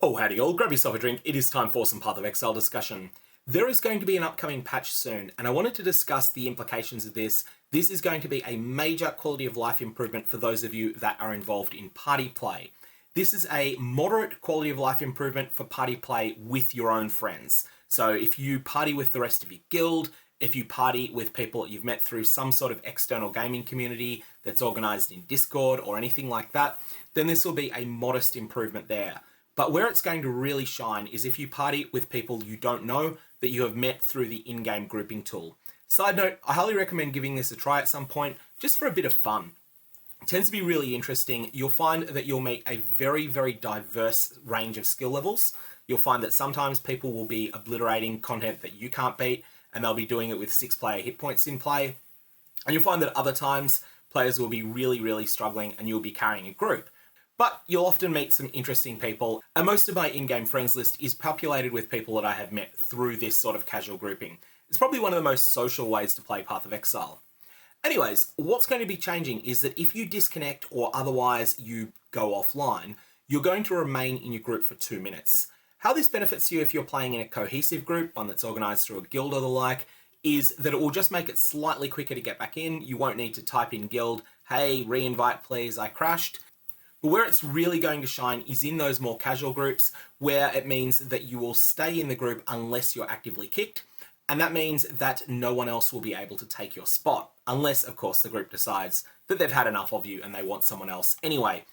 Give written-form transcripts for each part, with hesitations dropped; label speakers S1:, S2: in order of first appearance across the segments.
S1: Oh, howdy all, grab yourself a drink, it is time for some Path of Exile discussion. There is going to be an upcoming patch soon, and I wanted to discuss the implications of this. This is going to be a major quality of life improvement for those of you that are involved in party play. This is a moderate quality of life improvement for party play with your own friends. So if you party with the rest of your guild, if you party with people that you've met through some sort of external gaming community that's organized in Discord or anything like that, then this will be a modest improvement there. But where it's going to really shine is if you party with people you don't know that you have met through the in-game grouping tool. Side note, I highly recommend giving this a try at some point, just for a bit of fun. It tends to be really interesting. You'll find that you'll meet a very, very diverse range of skill levels. You'll find that sometimes people will be obliterating content that you can't beat, and they'll be doing it with 6-player hit points in play. And you'll find that other times, players will be really, really struggling and you'll be carrying a group. But you'll often meet some interesting people, and most of my in-game friends list is populated with people that I have met through this sort of casual grouping. It's probably one of the most social ways to play Path of Exile. Anyways, what's going to be changing is that if you disconnect or otherwise you go offline, you're going to remain in your group for 2 minutes. How this benefits you if you're playing in a cohesive group, one that's organized through a guild or the like, is that it will just make it slightly quicker to get back in. You won't need to type in guild, hey, re-invite please, I crashed. But where it's really going to shine is in those more casual groups where it means that you will stay in the group unless you're actively kicked. And that means that no one else will be able to take your spot. Unless, of course, the group decides that they've had enough of you and they want someone else anyway.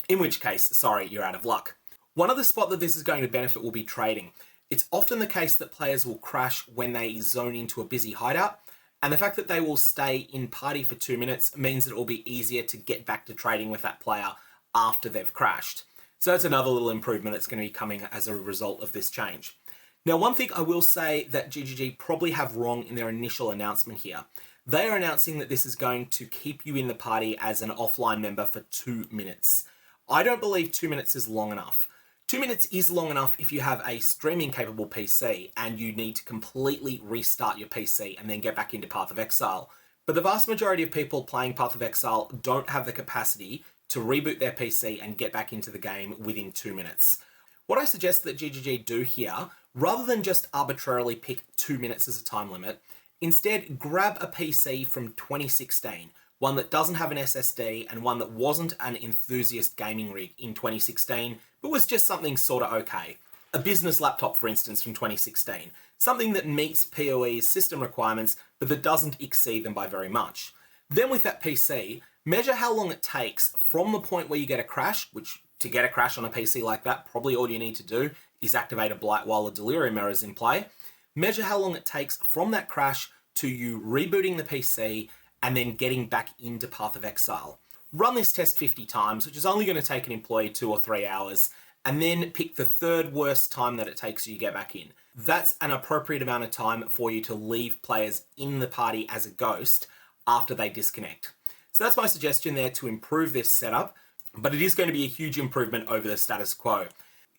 S1: In which case, sorry, you're out of luck. One other spot that this is going to benefit will be trading. It's often the case that players will crash when they zone into a busy hideout. And the fact that they will stay in party for 2 minutes means that it will be easier to get back to trading with that player after they've crashed. So that's another little improvement that's going to be coming as a result of this change. Now, one thing I will say that GGG probably have wrong in their initial announcement here. They are announcing that this is going to keep you in the party as an offline member for 2 minutes. I don't believe 2 minutes is long enough. 2 minutes is long enough if you have a streaming capable PC and you need to completely restart your PC and then get back into Path of Exile. But the vast majority of people playing Path of Exile don't have the capacity to reboot their PC and get back into the game within 2 minutes. What I suggest that GGG do here, rather than just arbitrarily pick 2 minutes as a time limit, instead grab a PC from 2016, one that doesn't have an SSD and one that wasn't an enthusiast gaming rig in 2016, but was just something sort of okay. A business laptop, for instance, from 2016. Something that meets POE's system requirements, but that doesn't exceed them by very much. Then with that PC, measure how long it takes from the point where you get a crash, which to get a crash on a PC like that, probably all you need to do is activate a Blight while the Delirium error is in play. Measure how long it takes from that crash to you rebooting the PC and then getting back into Path of Exile. Run this test 50 times, which is only going to take an employee 2 or 3 hours, and then pick the third worst time that it takes you to get back in. That's an appropriate amount of time for you to leave players in the party as a ghost after they disconnect. So that's my suggestion there to improve this setup, but it is going to be a huge improvement over the status quo.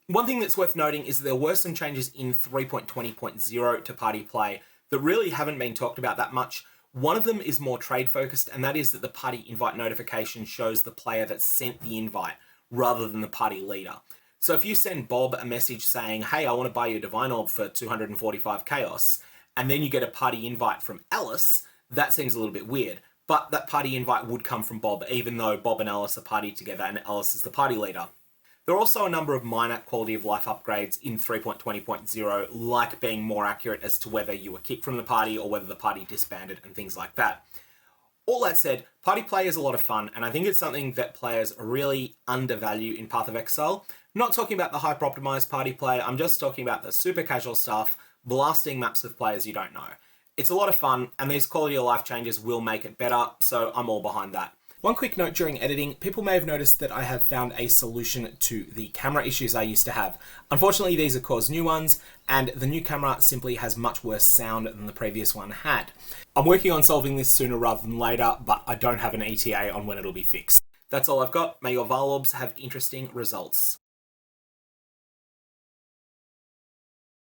S1: One thing that's worth noting is that there were some changes in 3.20.0 to party play that really haven't been talked about that much. One of them is more trade focused, and that is that the party invite notification shows the player that sent the invite rather than the party leader. So if you send Bob a message saying, hey, I want to buy you a Divine Orb for 245 Chaos, and then you get a party invite from Alice, that seems a little bit weird. But that party invite would come from Bob, even though Bob and Alice are partied together and Alice is the party leader. There are also a number of minor quality of life upgrades in 3.20.0, like being more accurate as to whether you were kicked from the party or whether the party disbanded and things like that. All that said, party play is a lot of fun, and I think it's something that players really undervalue in Path of Exile. I'm not talking about the hyper-optimized party play, I'm just talking about the super casual stuff, blasting maps with players you don't know. It's a lot of fun, and these quality of life changes will make it better, so I'm all behind that. One quick note during editing, people may have noticed that I have found a solution to the camera issues I used to have. Unfortunately, these have caused new ones, and the new camera simply has much worse sound than the previous one had. I'm working on solving this sooner rather than later, but I don't have an ETA on when it'll be fixed. That's all I've got. May your Val Orbs have interesting results.